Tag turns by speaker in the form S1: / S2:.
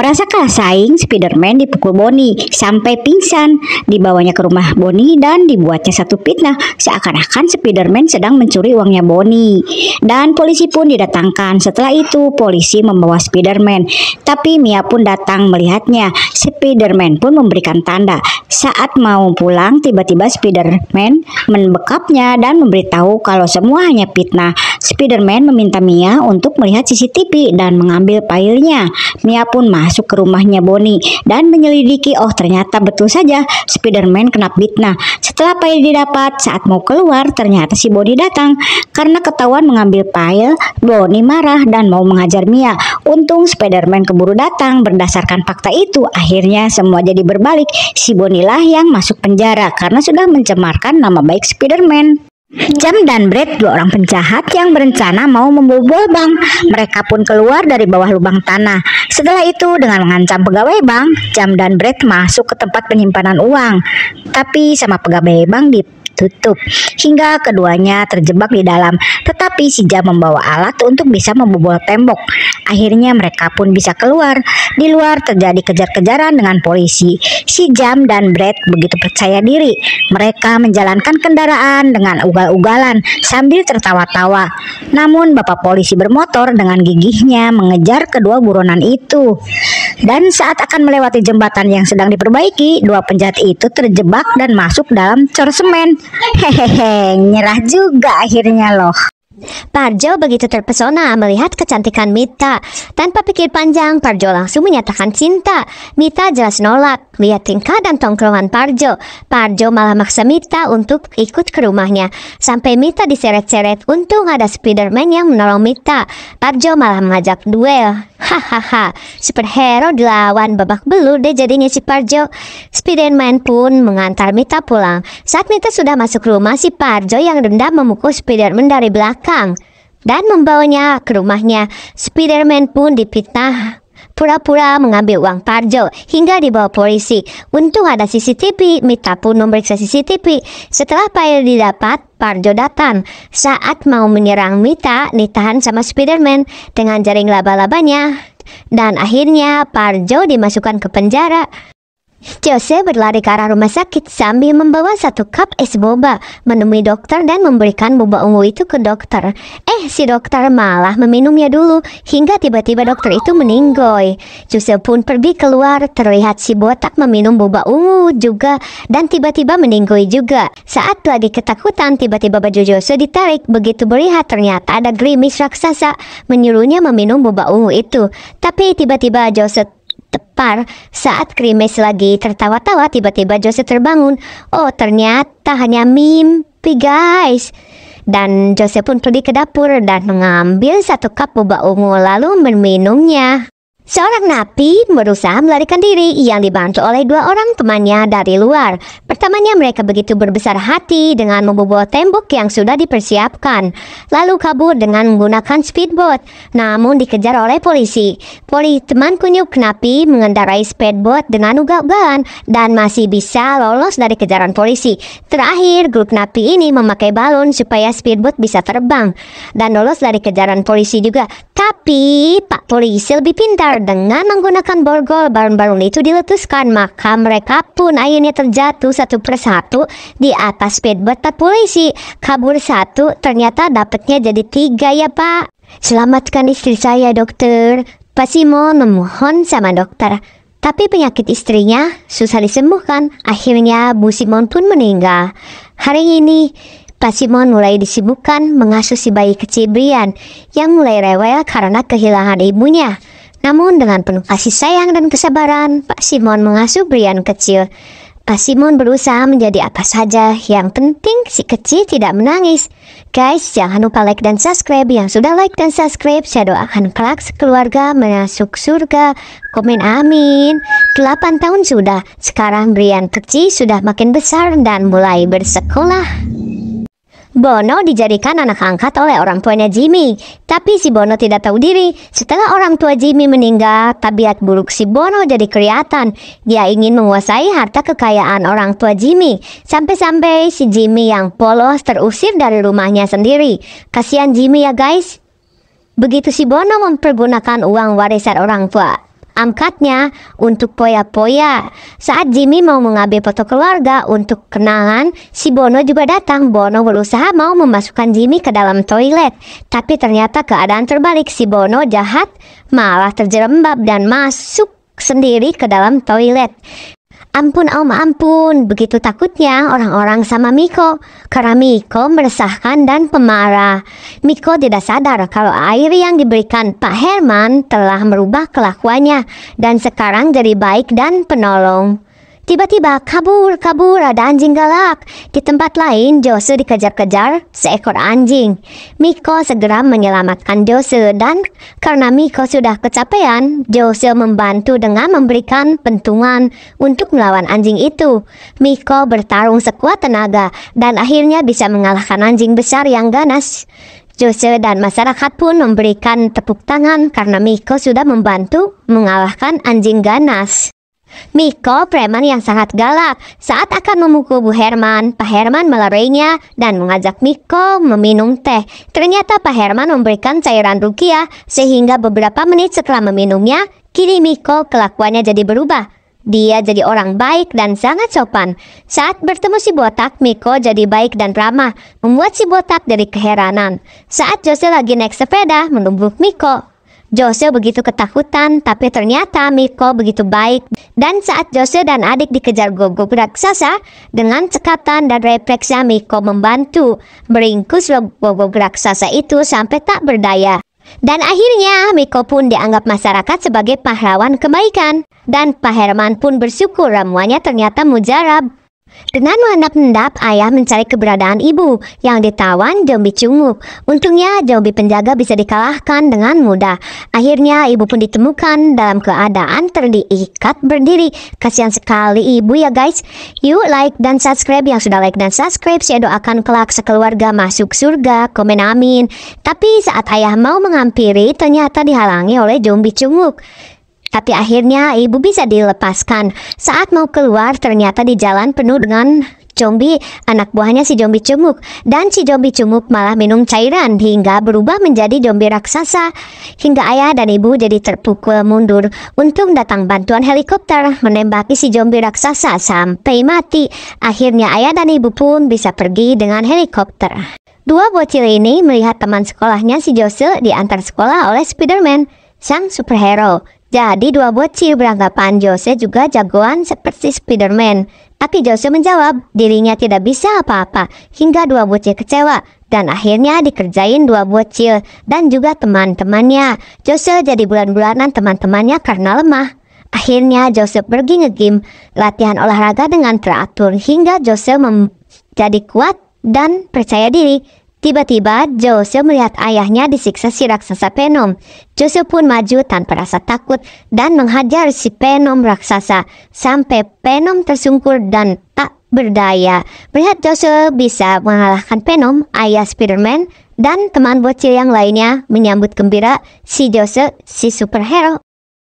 S1: Merasa kalah saing, Spiderman dipukul Bonnie sampai pingsan. Dibawanya ke rumah Bonnie dan dibuatnya satu fitnah seakan-akan Spiderman sedang mencuri uangnya Bonnie. Dan polisi pun didatangkan. Setelah itu polisi membawa Spiderman, tapi Mia pun datang melihatnya. Spiderman pun memberikan tanda. Saat mau pulang, tiba-tiba Spiderman membekapnya dan memberitahu kalau semua hanya fitnah. Spiderman meminta Mia untuk melihat CCTV dan mengambil filenya. Mia pun masuk ke rumahnya Bonnie dan menyelidiki. Oh, ternyata betul saja Spiderman kena fitnah. Setelah file didapat, saat mau keluar ternyata si Bonnie datang. Karena ketahuan mengambil file, Bonnie marah dan mau menghajar Mia. Untung Spiderman keburu datang. Berdasarkan fakta itu, akhirnya semua jadi berbalik. Si Bonnie lah yang masuk penjara karena sudah mencemarkan nama baik Spiderman. Jam dan Brad, dua orang penjahat yang berencana mau membobol bank. Mereka pun keluar dari bawah lubang tanah. Setelah itu dengan mengancam pegawai bank, Jam dan Brad masuk ke tempat penyimpanan uang. Tapi sama pegawai bank ditutup hingga keduanya terjebak di dalam. Tetapi si Jam membawa alat untuk bisa membobol tembok. Akhirnya mereka pun bisa keluar. Di luar terjadi kejar-kejaran dengan polisi. Si Jam dan Brad begitu percaya diri. Mereka menjalankan kendaraan dengan ugal-ugalan sambil tertawa-tawa. Namun bapak polisi bermotor dengan gigihnya mengejar kedua buronan itu. Dan saat akan melewati jembatan yang sedang diperbaiki, dua penjahat itu terjebak dan masuk dalam cor semen. Hehehe, nyerah juga akhirnya loh.
S2: Parjo begitu terpesona melihat kecantikan Mita. Tanpa pikir panjang, Parjo langsung menyatakan cinta. Mita jelas nolak. Lihat tingkah dan tongkrongan Parjo. Parjo malah maksa Mita untuk ikut ke rumahnya. Sampai Mita diseret-seret. Untung ada Spiderman yang menolong Mita. Parjo malah mengajak duel. Hahaha, superhero dilawan, babak belur deh jadinya si Parjo. Spiderman pun mengantar Mita pulang. Saat Mita sudah masuk rumah, si Parjo yang dendam memukul Spiderman dari belakang dan membawanya ke rumahnya. Spiderman pun dipitnah pura-pura mengambil uang Parjo hingga dibawa polisi. Untung ada CCTV, Mita pun memeriksa CCTV. Setelah file didapat, Parjo datang. Saat mau menyerang Mita, ditahan sama Spiderman dengan jaring laba-labanya. Dan akhirnya Parjo dimasukkan ke penjara. Jose berlari ke arah rumah sakit sambil membawa satu cup es boba, menemui dokter dan memberikan boba ungu itu ke dokter. Si dokter malah meminumnya dulu hingga tiba-tiba dokter itu meninggoy. Jose pun pergi keluar, terlihat si botak meminum boba ungu juga dan tiba-tiba meninggoy juga. Saat lagi ketakutan, tiba-tiba baju Jose ditarik. Begitu melihat ternyata ada gerimis raksasa menyuruhnya meminum boba ungu itu. Tapi tiba-tiba Jose tepar. Saat Krimes lagi tertawa-tawa, tiba-tiba Jose terbangun. Oh, ternyata hanya mimpi guys. Dan Jose pun pergi ke dapur dan mengambil satu cup boba ungu lalu meminumnya. Seorang napi berusaha melarikan diri yang dibantu oleh dua orang temannya dari luar. Pertamanya mereka begitu berbesar hati dengan membobol tembok yang sudah dipersiapkan. Lalu kabur dengan menggunakan speedboat. Namun dikejar oleh polisi. Teman kunyuk napi mengendarai speedboat dengan ugal-ugalan dan masih bisa lolos dari kejaran polisi. Terakhir grup napi ini memakai balon supaya speedboat bisa terbang dan lolos dari kejaran polisi juga. Tapi Pak Polisi lebih pintar. Dengan menggunakan borgol, balon-balon itu diletuskan, maka mereka pun akhirnya terjatuh satu persatu di atas speedboat Pak Polisi. Kabur satu, ternyata dapatnya jadi 3 ya Pak. Selamatkan istri saya dokter. Pak Simon memohon sama dokter. Tapi penyakit istrinya susah disembuhkan. Akhirnya Bu Simon pun meninggal. Hari ini Pak Simon mulai disibukkan mengasuh si bayi kecil Brian yang mulai rewel karena kehilangan ibunya. Namun dengan penuh kasih sayang dan kesabaran, Pak Simon mengasuh Brian kecil. Pak Simon berusaha menjadi apa saja, yang penting si kecil tidak menangis. Guys, jangan lupa like dan subscribe. Yang sudah like dan subscribe, saya doakan kelak sekeluarga masuk surga. Komen amin. 8 tahun sudah, sekarang Brian kecil sudah makin besar dan mulai bersekolah. Bono dijadikan anak angkat oleh orang tuanya Jimmy. Tapi si Bono tidak tahu diri. Setelah orang tua Jimmy meninggal, tabiat buruk si Bono jadi kelihatan. Dia ingin menguasai harta kekayaan orang tua Jimmy. Sampai-sampai si Jimmy yang polos terusir dari rumahnya sendiri. Kasihan Jimmy ya guys. Begitu si Bono mempergunakan uang warisan orang tua angkatnya untuk poya-poya. Saat Jimmy mau mengambil foto keluarga untuk kenangan, si Bono juga datang. Bono berusaha mau memasukkan Jimmy ke dalam toilet, tapi ternyata keadaan terbalik. Si Bono jahat malah terjerembab dan masuk sendiri ke dalam toilet. Ampun Om, ampun, begitu takutnya orang-orang sama Miko, karena Miko meresahkan dan pemarah. Miko tidak sadar kalau air yang diberikan Pak Herman telah merubah kelakuannya dan sekarang jadi baik dan penolong. Tiba-tiba kabur, ada anjing galak. Di tempat lain, Jose dikejar-kejar seekor anjing. Miko segera menyelamatkan Jose dan karena Miko sudah kecapean, Jose membantu dengan memberikan pentungan untuk melawan anjing itu. Miko bertarung sekuat tenaga dan akhirnya bisa mengalahkan anjing besar yang ganas. Jose dan masyarakat pun memberikan tepuk tangan karena Miko sudah membantu mengalahkan anjing ganas. Miko preman yang sangat galak. Saat akan memukul Bu Herman, Pak Herman melarainya dan mengajak Miko meminum teh. Ternyata Pak Herman memberikan cairan rukiah sehingga beberapa menit setelah meminumnya, kini Miko kelakuannya jadi berubah. Dia jadi orang baik dan sangat sopan. Saat bertemu si botak, Miko jadi baik dan ramah, membuat si botak dari keheranan. Saat Jose lagi naik sepeda menumbuk Miko, Jose begitu ketakutan, tapi ternyata Miko begitu baik. Dan saat Jose dan adik dikejar gogok raksasa, dengan cekatan dan refleksnya Miko membantu meringkus gogok raksasa itu sampai tak berdaya. Dan akhirnya Miko pun dianggap masyarakat sebagai pahlawan kebaikan. Dan Pak Herman pun bersyukur ramuannya ternyata mujarab. Dengan mengendap-endap, ayah mencari keberadaan ibu yang ditawan zombie cunguk. Untungnya zombie penjaga bisa dikalahkan dengan mudah. Akhirnya ibu pun ditemukan dalam keadaan terdiikat berdiri. Kasihan sekali ibu ya guys. Yuk like dan subscribe. Yang sudah like dan subscribe, saya doakan kelak sekeluarga masuk surga. Komen amin. Tapi saat ayah mau menghampiri, ternyata dihalangi oleh zombie cunguk. Tapi akhirnya ibu bisa dilepaskan. Saat mau keluar, ternyata di jalan penuh dengan zombie, anak buahnya si zombie cunguk. Dan si zombie cunguk malah minum cairan hingga berubah menjadi zombie raksasa. Hingga ayah dan ibu jadi terpukul mundur. Untung datang bantuan helikopter menembaki si zombie raksasa sampai mati. Akhirnya ayah dan ibu pun bisa pergi dengan helikopter. Dua bocil ini melihat teman sekolahnya si Jose diantar sekolah oleh Spider-Man, sang superhero. Jadi dua bocil beranggapan Jose juga jagoan seperti Spider-Man. Tapi Jose menjawab dirinya tidak bisa apa-apa hingga dua bocil kecewa. Dan akhirnya dikerjain dua bocil dan juga teman-temannya. Jose jadi bulan-bulanan teman-temannya karena lemah. Akhirnya Jose pergi nge-gym, latihan olahraga dengan teratur hingga Jose menjadi kuat dan percaya diri. Tiba-tiba Jose melihat ayahnya disiksa si raksasa Venom. Jose pun maju tanpa rasa takut dan menghajar si Venom raksasa sampai Venom tersungkur dan tak berdaya. Melihat Jose bisa mengalahkan Venom, ayah Spider-Man dan teman bocil yang lainnya menyambut gembira si Jose, si superhero.